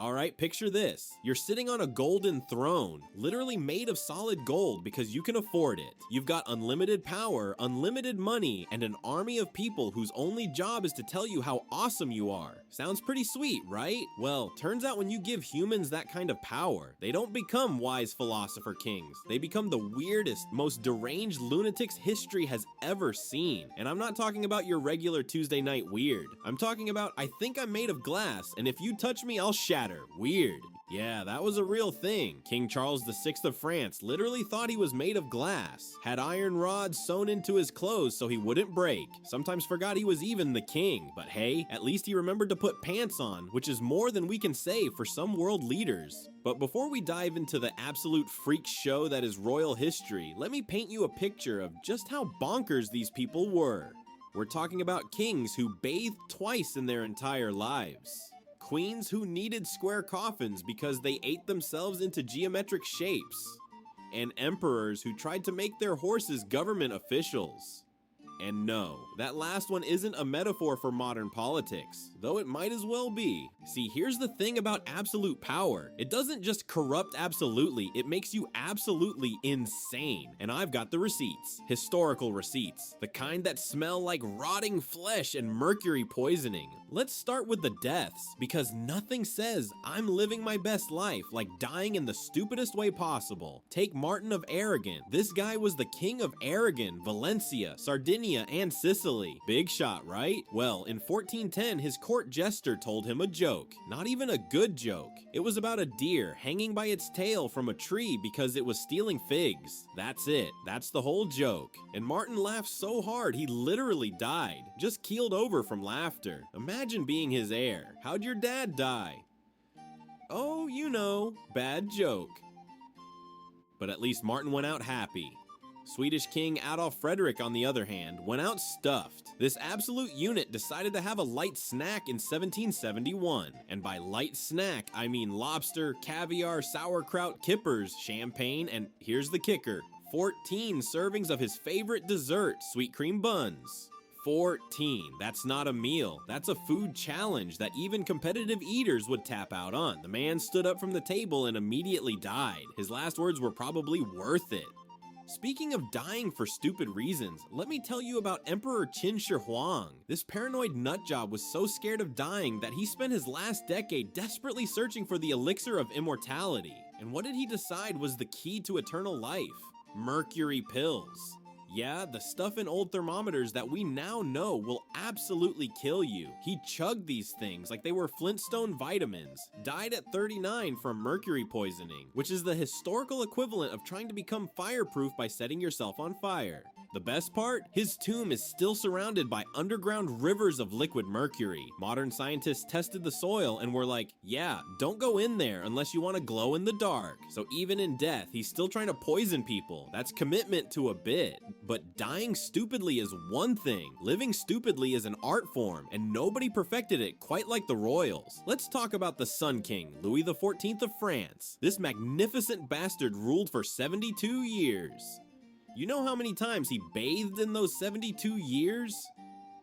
Alright, picture this. You're sitting on a golden throne, literally made of solid gold because you can afford it. You've got unlimited power, unlimited money, and an army of people whose only job is to tell you how awesome you are. Sounds pretty sweet, right? Well, turns out when you give humans that kind of power, they don't become wise philosopher kings. They become the weirdest, most deranged lunatics history has ever seen. And I'm not talking about your regular Tuesday night weird. I'm talking about, I think I'm made of glass, and if you touch me, I'll shatter. Weird. Yeah, that was a real thing. King Charles VI of France literally thought he was made of glass, had iron rods sewn into his clothes so he wouldn't break, sometimes forgot he was even the king, but hey, at least he remembered to put pants on, which is more than we can say for some world leaders. But before we dive into the absolute freak show that is royal history, let me paint you a picture of just how bonkers these people were. We're talking about kings who bathed twice in their entire lives. Queens who needed square coffins because they ate themselves into geometric shapes, and emperors who tried to make their horses government officials. And no, that last one isn't a metaphor for modern politics, though it might as well be. See, here's the thing about absolute power. It doesn't just corrupt absolutely, it makes you absolutely insane. And I've got the receipts. Historical receipts. The kind that smell like rotting flesh and mercury poisoning. Let's start with the deaths, because nothing says I'm living my best life like dying in the stupidest way possible. Take Martin of Aragon. This guy was the king of Aragon, Valencia, Sardinia, and Sicily. Big shot, right? Well, in 1410, his court jester told him a joke. Not even a good joke. It was about a deer hanging by its tail from a tree because it was stealing figs. That's it. That's the whole joke. And Martin laughed so hard he literally died. Just keeled over from laughter. Imagine being his heir. How'd your dad die? Oh, you know, bad joke. But at least Martin went out happy. Swedish King Adolf Frederick, on the other hand, went out stuffed. This absolute unit decided to have a light snack in 1771. And by light snack, I mean lobster, caviar, sauerkraut, kippers, champagne, and here's the kicker, 14 servings of his favorite dessert, sweet cream buns. 14. That's not a meal. That's a food challenge that even competitive eaters would tap out on. The man stood up from the table and immediately died. His last words were probably worth it. Speaking of dying for stupid reasons, let me tell you about Emperor Qin Shi Huang. This paranoid nutjob was so scared of dying that he spent his last decade desperately searching for the elixir of immortality. And what did he decide was the key to eternal life? Mercury pills. Yeah, the stuff in old thermometers that we now know will absolutely kill you. He chugged these things like they were Flintstone vitamins, died at 39 from mercury poisoning, which is the historical equivalent of trying to become fireproof by setting yourself on fire. The best part? His tomb is still surrounded by underground rivers of liquid mercury. Modern scientists tested the soil and were like, yeah, don't go in there unless you want to glow in the dark. So even in death, he's still trying to poison people. That's commitment to a bit. But dying stupidly is one thing. Living stupidly is an art form, and nobody perfected it quite like the royals. Let's talk about the Sun King, Louis XIV of France. This magnificent bastard ruled for 72 years. You know how many times he bathed in those 72 years?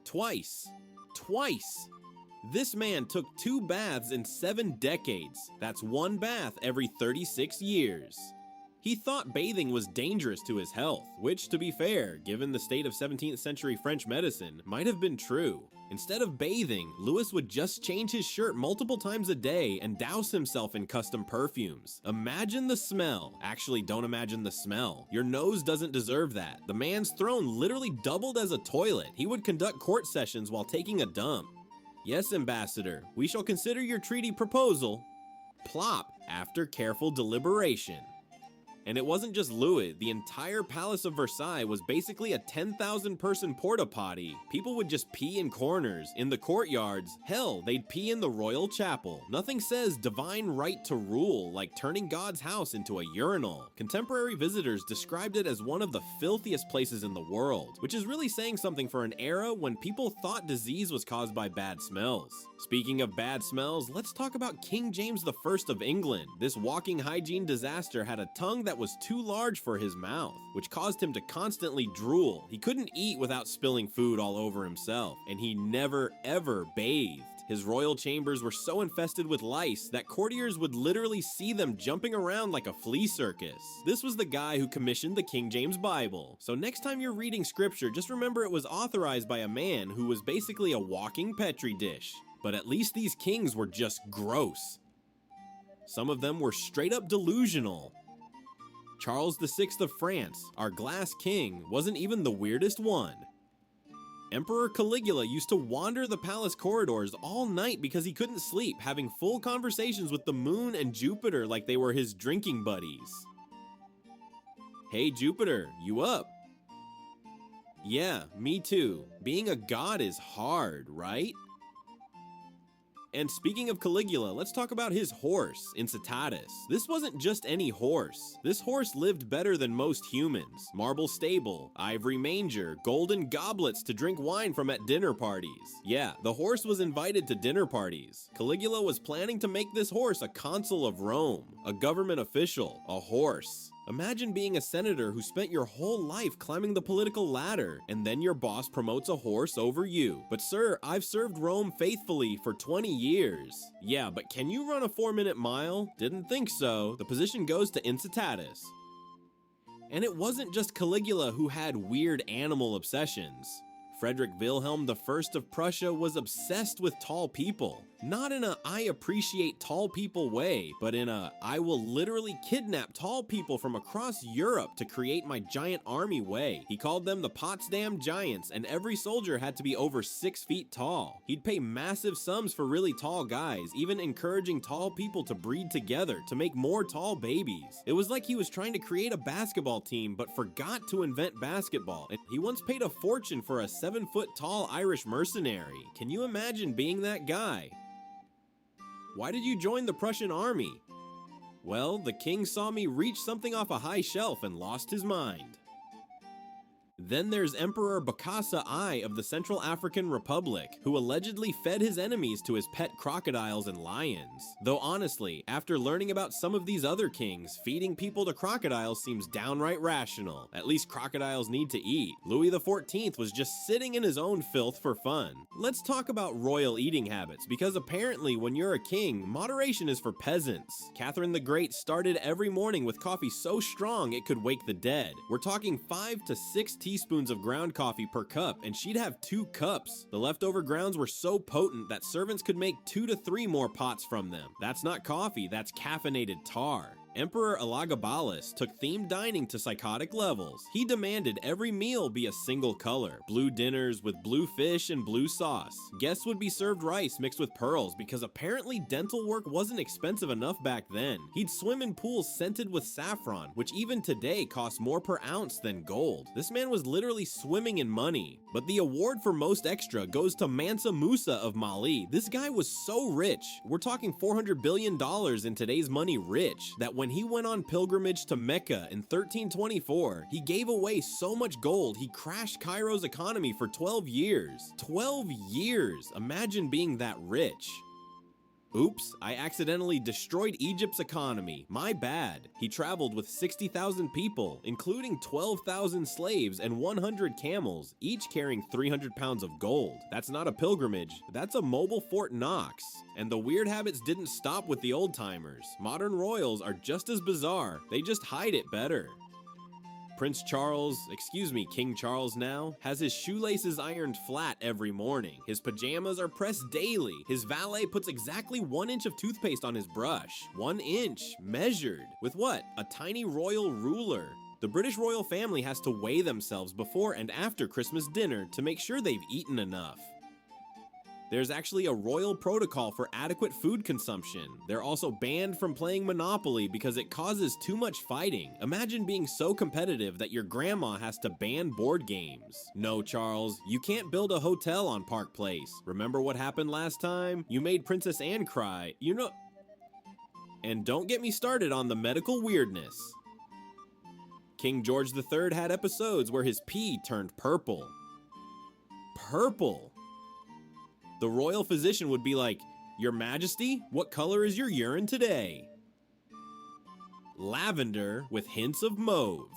Twice. Twice! This man took 2 baths in 7 decades. That's 1 bath every 36 years. He thought bathing was dangerous to his health, which, to be fair, given the state of 17th century French medicine, might have been true. Instead of bathing, Louis would just change his shirt multiple times a day and douse himself in custom perfumes. Imagine the smell. Actually, don't imagine the smell. Your nose doesn't deserve that. The man's throne literally doubled as a toilet. He would conduct court sessions while taking a dump. Yes, Ambassador, we shall consider your treaty proposal. Plop, after careful deliberation. And it wasn't just Louis, the entire Palace of Versailles was basically a 10,000 person porta potty. People would just pee in corners, in the courtyards, hell, they'd pee in the royal chapel. Nothing says divine right to rule like turning God's house into a urinal. Contemporary visitors described it as one of the filthiest places in the world, which is really saying something for an era when people thought disease was caused by bad smells. Speaking of bad smells, let's talk about King James I of England. This walking hygiene disaster had a tongue that was too large for his mouth, which caused him to constantly drool. He couldn't eat without spilling food all over himself, and he never ever bathed. His royal chambers were so infested with lice that courtiers would literally see them jumping around like a flea circus. This was the guy who commissioned the King James Bible. So next time you're reading scripture, just remember it was authorized by a man who was basically a walking petri dish. But at least these kings were just gross. Some of them were straight up delusional. Charles VI of France, our glass king, wasn't even the weirdest one. Emperor Caligula used to wander the palace corridors all night because he couldn't sleep, having full conversations with the moon and Jupiter like they were his drinking buddies. Hey Jupiter, you up? Yeah, me too. Being a god is hard, right? And speaking of Caligula, let's talk about his horse, Incitatus. This wasn't just any horse. This horse lived better than most humans. Marble stable, ivory manger, golden goblets to drink wine from at dinner parties. Yeah, the horse was invited to dinner parties. Caligula was planning to make this horse a consul of Rome, a government official, a horse. Imagine being a senator who spent your whole life climbing the political ladder, and then your boss promotes a horse over you. But sir, I've served Rome faithfully for 20 years. Yeah, but can you run a 4-minute mile? Didn't think so. The position goes to Incitatus. And it wasn't just Caligula who had weird animal obsessions. Frederick Wilhelm I of Prussia was obsessed with tall people. Not in a I appreciate tall people way, but in a I will literally kidnap tall people from across Europe to create my giant army way. He called them the Potsdam Giants, and every soldier had to be over 6 feet tall. He'd pay massive sums for really tall guys, even encouraging tall people to breed together to make more tall babies. It was like he was trying to create a basketball team but forgot to invent basketball, and he once paid a fortune for a 7-foot tall Irish mercenary. Can you imagine being that guy? Why did you join the Prussian army? Well, the king saw me reach something off a high shelf and lost his mind. Then there's Emperor Bokassa I of the Central African Republic, who allegedly fed his enemies to his pet crocodiles and lions. Though honestly, after learning about some of these other kings, feeding people to crocodiles seems downright rational. At least crocodiles need to eat. Louis XIV was just sitting in his own filth for fun. Let's talk about royal eating habits, because apparently when you're a king, moderation is for peasants. Catherine the Great started every morning with coffee so strong it could wake the dead. We're talking 5 to 6 teaspoons of ground coffee per cup, and she'd have 2 cups. The leftover grounds were so potent that servants could make 2 to 3 more pots from them. That's not coffee, that's caffeinated tar. Emperor Elagabalus took themed dining to psychotic levels. He demanded every meal be a single color, blue dinners with blue fish and blue sauce. Guests would be served rice mixed with pearls because apparently dental work wasn't expensive enough back then. He'd swim in pools scented with saffron, which even today costs more per ounce than gold. This man was literally swimming in money. But the award for most extra goes to Mansa Musa of Mali. This guy was so rich, we're talking $400 billion in today's money rich, that when he went on pilgrimage to Mecca in 1324, he gave away so much gold he crashed Cairo's economy for 12 years. 12 years! Imagine being that rich. Oops, I accidentally destroyed Egypt's economy. My bad. He traveled with 60,000 people, including 12,000 slaves and 100 camels, each carrying 300 pounds of gold. That's not a pilgrimage, that's a mobile Fort Knox. And the weird habits didn't stop with the old-timers. Modern royals are just as bizarre, they just hide it better. Prince Charles, King Charles now, has his shoelaces ironed flat every morning. His pajamas are pressed daily. His valet puts exactly 1 inch of toothpaste on his brush. 1 inch, measured. With what? A tiny royal ruler. The British royal family has to weigh themselves before and after Christmas dinner to make sure they've eaten enough. There's actually a royal protocol for adequate food consumption. They're also banned from playing Monopoly because it causes too much fighting. Imagine being so competitive that your grandma has to ban board games. No, Charles, you can't build a hotel on Park Place. Remember what happened last time? You made Princess Anne cry. And don't get me started on the medical weirdness. King George III had episodes where his pee turned purple. Purple! The royal physician would be like, "Your Majesty, what color is your urine today?" Lavender with hints of mauve.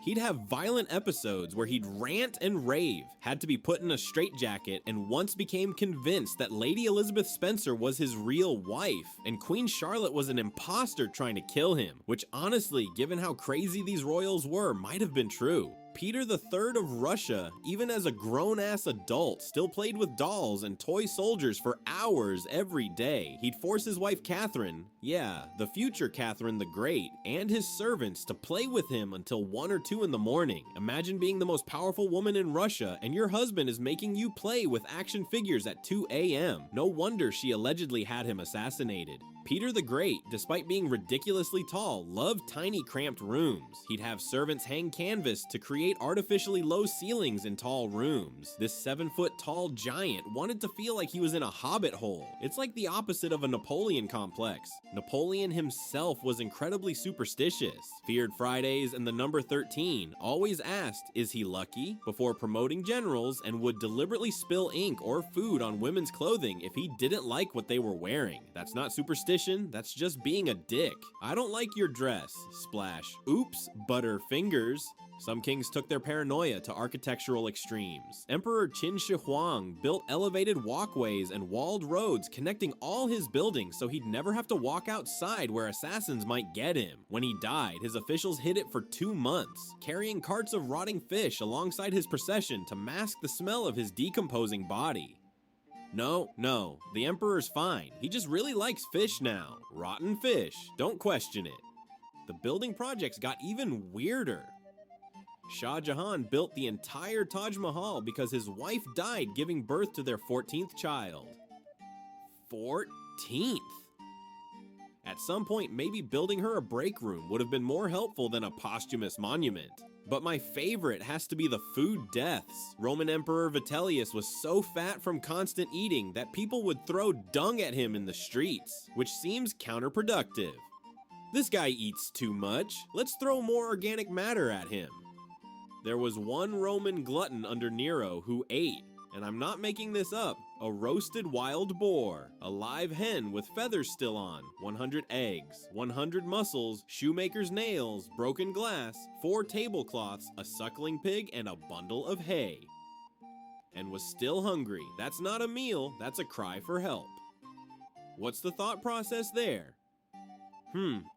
He'd have violent episodes where he'd rant and rave, had to be put in a straitjacket, and once became convinced that Lady Elizabeth Spencer was his real wife, and Queen Charlotte was an imposter trying to kill him, which honestly, given how crazy these royals were, might have been true. Peter III of Russia, even as a grown-ass adult, still played with dolls and toy soldiers for hours every day. He'd force his wife Catherine, yeah, the future Catherine the Great, and his servants to play with him until 1 or 2 in the morning. Imagine being the most powerful woman in Russia and your husband is making you play with action figures at 2 a.m. No wonder she allegedly had him assassinated. Peter the Great, despite being ridiculously tall, loved tiny cramped rooms. He'd have servants hang canvas to create artificially low ceilings in tall rooms. This 7-foot tall giant wanted to feel like he was in a hobbit hole. It's like the opposite of a Napoleon complex. Napoleon himself was incredibly superstitious, feared Fridays and the number 13, always asked, is he lucky? Before promoting generals, and would deliberately spill ink or food on women's clothing if he didn't like what they were wearing. That's not superstition. That's just being a dick. I don't like your dress. Splash. Oops, butter fingers. Some kings took their paranoia to architectural extremes. Emperor Qin Shi Huang built elevated walkways and walled roads connecting all his buildings so he'd never have to walk outside where assassins might get him. When he died, his officials hid it for 2 months, carrying carts of rotting fish alongside his procession to mask the smell of his decomposing body. No, the emperor's fine. He just really likes fish now. Rotten fish. Don't question it. The building projects got even weirder. Shah Jahan built the entire Taj Mahal because his wife died giving birth to their 14th child. 14th? At some point, maybe building her a break room would have been more helpful than a posthumous monument. But my favorite has to be the food deaths. Roman Emperor Vitellius was so fat from constant eating that people would throw dung at him in the streets, which seems counterproductive. This guy eats too much. Let's throw more organic matter at him. There was one Roman glutton under Nero who ate, and I'm not making this up, a roasted wild boar, a live hen with feathers still on, 100 eggs, 100 mussels, shoemaker's nails, broken glass, 4 tablecloths, a suckling pig, and a bundle of hay. And was still hungry. That's not a meal, that's a cry for help. What's the thought process there?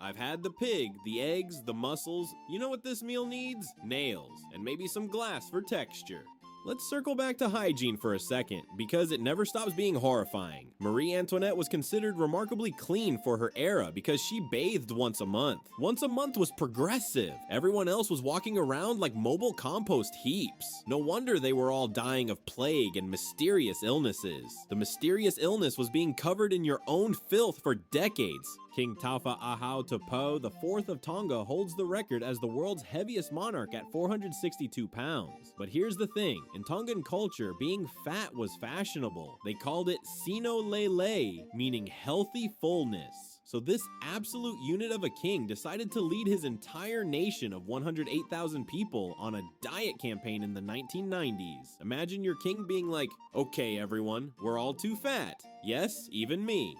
I've had the pig, the eggs, the mussels. You know what this meal needs? Nails, and maybe some glass for texture. Let's circle back to hygiene for a second, because it never stops being horrifying. Marie Antoinette was considered remarkably clean for her era because she bathed once a month. Once a month was progressive. Everyone else was walking around like mobile compost heaps. No wonder they were all dying of plague and mysterious illnesses. The mysterious illness was being covered in your own filth for decades. King Taufa Ahau Tepo IV of Tonga holds the record as the world's heaviest monarch at 462 pounds. But here's the thing, in Tongan culture, being fat was fashionable. They called it Sino Lele, meaning healthy fullness. So this absolute unit of a king decided to lead his entire nation of 108,000 people on a diet campaign in the 1990s. Imagine your king being like, okay everyone, we're all too fat. Yes, even me.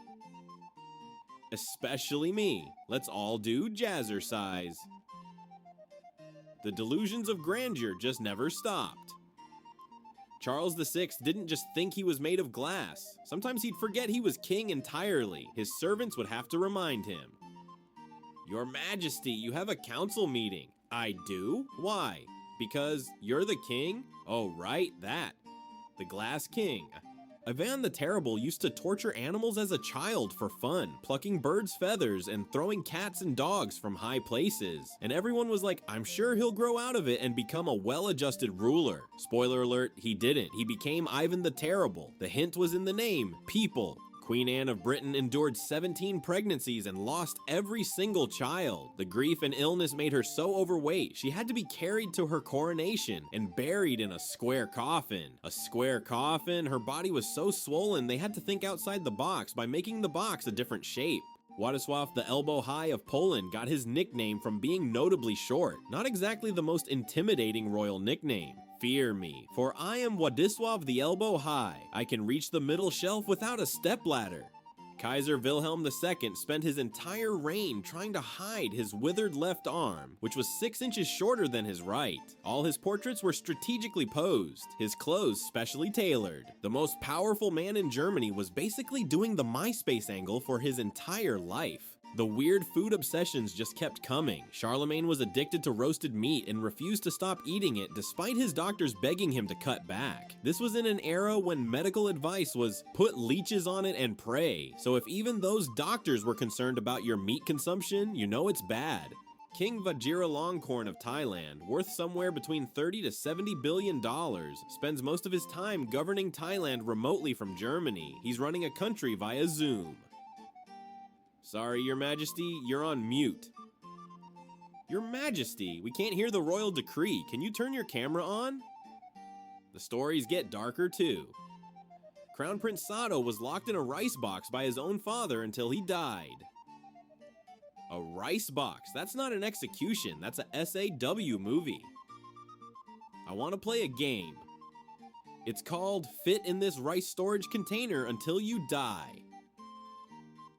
Especially me. Let's all do jazzercise. The delusions of grandeur just never stopped. Charles VI didn't just think he was made of glass. Sometimes he'd forget he was king entirely. His servants would have to remind him. Your Majesty, you have a council meeting. I do? Why? Because you're the king? Oh, right, that. The Glass King. Ivan the Terrible used to torture animals as a child for fun, plucking birds' feathers and throwing cats and dogs from high places. And everyone was like, I'm sure he'll grow out of it and become a well-adjusted ruler. Spoiler alert, he didn't. He became Ivan the Terrible. The hint was in the name, people. Queen Anne of Britain endured 17 pregnancies and lost every single child. The grief and illness made her so overweight, she had to be carried to her coronation and buried in a square coffin. A square coffin? Her body was so swollen they had to think outside the box by making the box a different shape. Władysław the Elbow High of Poland got his nickname from being notably short. Not exactly the most intimidating royal nickname. Fear me, for I am Władysław the Elbow High. I can reach the middle shelf without a stepladder. Kaiser Wilhelm II spent his entire reign trying to hide his withered left arm, which was 6 inches shorter than his right. All his portraits were strategically posed, his clothes specially tailored. The most powerful man in Germany was basically doing the MySpace angle for his entire life. The weird food obsessions just kept coming. Charlemagne was addicted to roasted meat and refused to stop eating it despite his doctors begging him to cut back. This was in an era when medical advice was put leeches on it and pray, so if even those doctors were concerned about your meat consumption, you know it's bad. King Vajiralongkorn of Thailand, worth somewhere between $30 to $70 billion, spends most of his time governing Thailand remotely from Germany. He's running a country via Zoom. Sorry, Your Majesty, you're on mute. Your Majesty, we can't hear the royal decree. Can you turn your camera on? The stories get darker too. Crown Prince Sato was locked in a rice box by his own father until he died. A rice box? That's not an execution, that's a SAW movie. I want to play a game. It's called Fit in This Rice Storage Container Until You Die.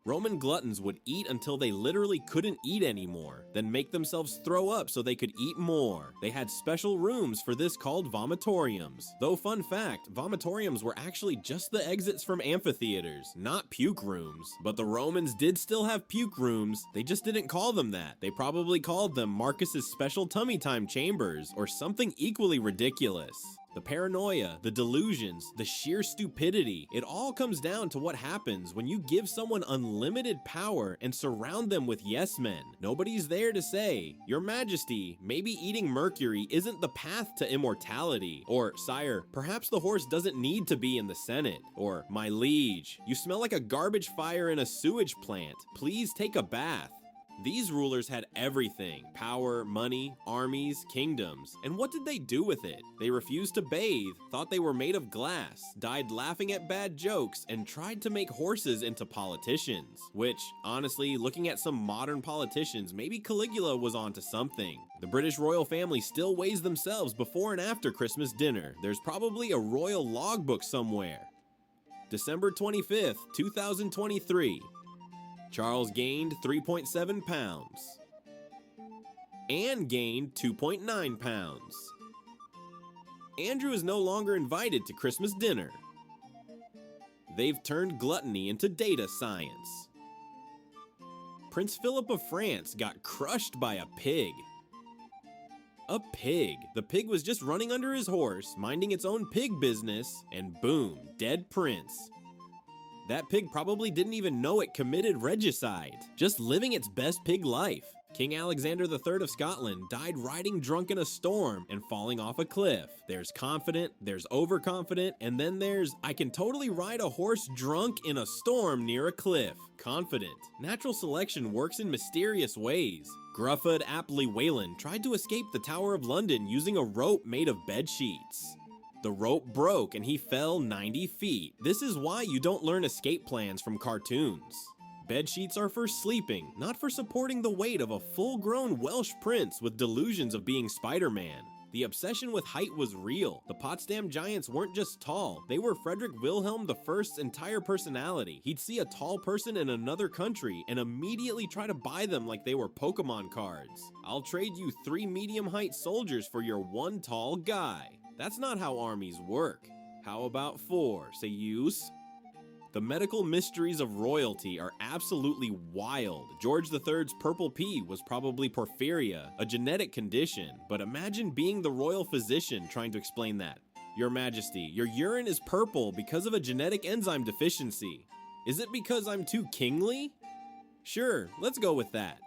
Roman gluttons would eat until they literally couldn't eat anymore, then make themselves throw up so they could eat more. They had special rooms for this called vomitoriums. Though fun fact, vomitoriums were actually just the exits from amphitheaters, not puke rooms. But the Romans did still have puke rooms, they just didn't call them that. They probably called them Marcus's special tummy time chambers, or something equally ridiculous. The paranoia, the delusions, the sheer stupidity, it all comes down to what happens when you give someone unlimited power and surround them with yes men. Nobody's there to say, Your Majesty, maybe eating mercury isn't the path to immortality. Or, Sire, perhaps the horse doesn't need to be in the Senate. Or, My liege, you smell like a garbage fire in a sewage plant. Please take a bath. These rulers had everything: power, money, armies, kingdoms. And what did they do with it? They refused to bathe, thought they were made of glass, died laughing at bad jokes, and tried to make horses into politicians. Which, honestly, looking at some modern politicians, maybe Caligula was onto something. The British royal family still weighs themselves before and after Christmas dinner. There's probably a royal logbook somewhere. December 25th, 2023. Charles gained 3.7 pounds. Anne gained 2.9 pounds. Andrew is no longer invited to Christmas dinner. They've turned gluttony into data science. Prince Philip of France got crushed by a pig. A pig. The pig was just running under his horse, minding its own pig business, and boom, dead prince. That pig probably didn't even know it committed regicide, just living its best pig life. King Alexander III of Scotland died riding drunk in a storm and falling off a cliff. There's confident, there's overconfident, and then there's I can totally ride a horse drunk in a storm near a cliff. Confident. Natural selection works in mysterious ways. Gruffud ap Llywelyn tried to escape the Tower of London using a rope made of bed sheets. The rope broke and he fell 90 feet. This is why you don't learn escape plans from cartoons. Bed sheets are for sleeping, not for supporting the weight of a full-grown Welsh prince with delusions of being Spider-Man. The obsession with height was real. The Potsdam Giants weren't just tall, they were Frederick Wilhelm I's entire personality. He'd see a tall person in another country and immediately try to buy them like they were Pokemon cards. I'll trade you 3 medium-height soldiers for your 1 tall guy. That's not how armies work. How about 4? Say use? The medical mysteries of royalty are absolutely wild. George III's purple pea was probably porphyria, a genetic condition, but imagine being the royal physician trying to explain that. Your Majesty, your urine is purple because of a genetic enzyme deficiency. Is it because I'm too kingly? Sure, let's go with that.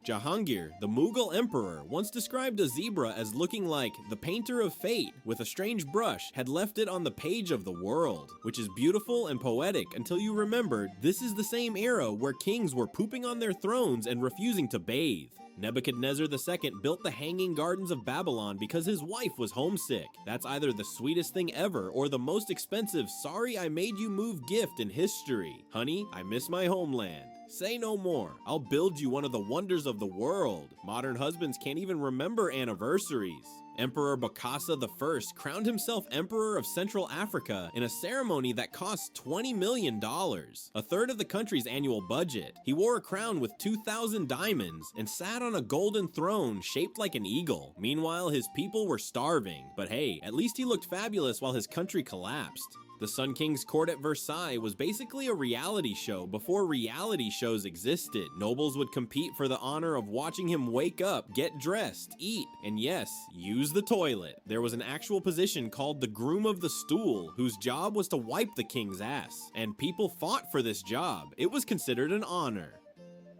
Jahangir, the Mughal emperor, once described a zebra as looking like the painter of fate with a strange brush had left it on the page of the world, which is beautiful and poetic until you remembered this is the same era where kings were pooping on their thrones and refusing to bathe. Nebuchadnezzar II built the Hanging Gardens of Babylon because his wife was homesick. That's either the sweetest thing ever or the most expensive sorry I made you move gift in history. Honey, I miss my homeland. Say no more. I'll build you one of the wonders of the world. Modern husbands can't even remember anniversaries. Emperor Bokassa I crowned himself Emperor of Central Africa in a ceremony that cost $20 million, a third of the country's annual budget. He wore a crown with 2,000 diamonds and sat on a golden throne shaped like an eagle. Meanwhile, his people were starving. But hey, at least he looked fabulous while his country collapsed. The Sun King's court at Versailles was basically a reality show before reality shows existed. Nobles would compete for the honor of watching him wake up, get dressed, eat, and yes, use the toilet. There was an actual position called the groom of the stool, whose job was to wipe the king's ass, and people fought for this job. It was considered an honor.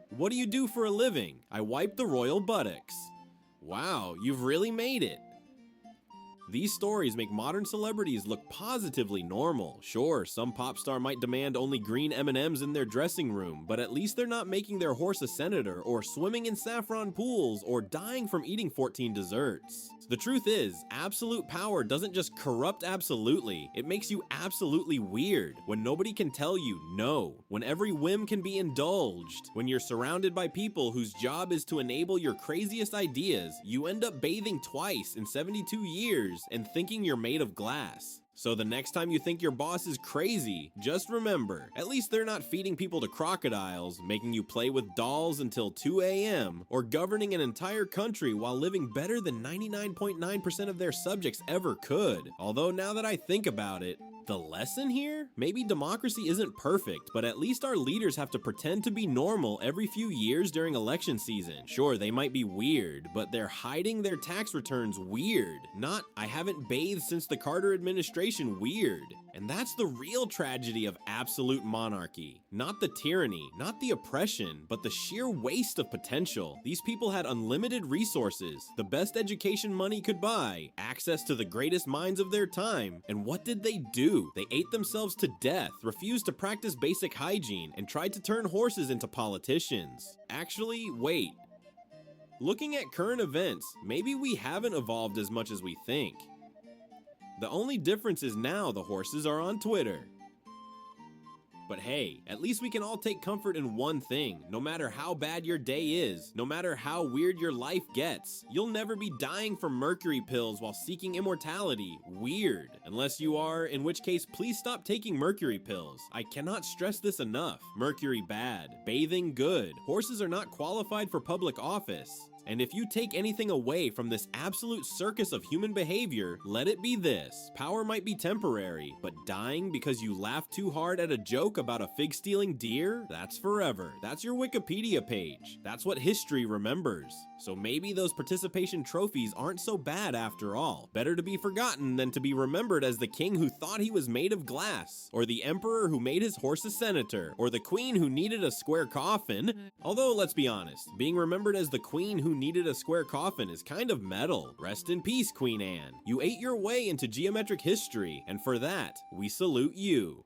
What do you do for a living? I wipe the royal buttocks. Wow, you've really made it. These stories make modern celebrities look positively normal. Sure, some pop star might demand only green M&Ms in their dressing room, but at least they're not making their horse a senator, or swimming in saffron pools, or dying from eating 14 desserts. The truth is, absolute power doesn't just corrupt absolutely, it makes you absolutely weird, when nobody can tell you no, when every whim can be indulged, when you're surrounded by people whose job is to enable your craziest ideas, you end up bathing twice in 72 years and thinking you're made of glass. So the next time you think your boss is crazy, just remember, at least they're not feeding people to crocodiles, making you play with dolls until 2 a.m., or governing an entire country while living better than 99.9% of their subjects ever could. Although now that I think about it, the lesson here? Maybe democracy isn't perfect, but at least our leaders have to pretend to be normal every few years during election season. Sure, they might be weird, but they're hiding their tax returns weird. Not, I haven't bathed since the Carter administration weird. And that's the real tragedy of absolute monarchy. Not the tyranny, not the oppression, but the sheer waste of potential. These people had unlimited resources, the best education money could buy, access to the greatest minds of their time, and what did they do? They ate themselves to death, refused to practice basic hygiene, and tried to turn horses into politicians. Actually, wait. Looking at current events, maybe we haven't evolved as much as we think. The only difference is now the horses are on Twitter. But hey, at least we can all take comfort in one thing. No matter how bad your day is, no matter how weird your life gets, you'll never be dying from mercury pills while seeking immortality. Weird. Unless you are, in which case please stop taking mercury pills. I cannot stress this enough. Mercury bad, bathing good. Horses are not qualified for public office. And if you take anything away from this absolute circus of human behavior, let it be this. Power might be temporary, but dying because you laughed too hard at a joke about a fig-stealing deer? That's forever. That's your Wikipedia page. That's what history remembers. So maybe those participation trophies aren't so bad after all. Better to be forgotten than to be remembered as the king who thought he was made of glass, or the emperor who made his horse a senator, or the queen who needed a square coffin. Although, let's be honest, being remembered as the queen who needed a square coffin is kind of metal. Rest in peace, Queen Anne. You ate your way into geometric history, and for that, we salute you.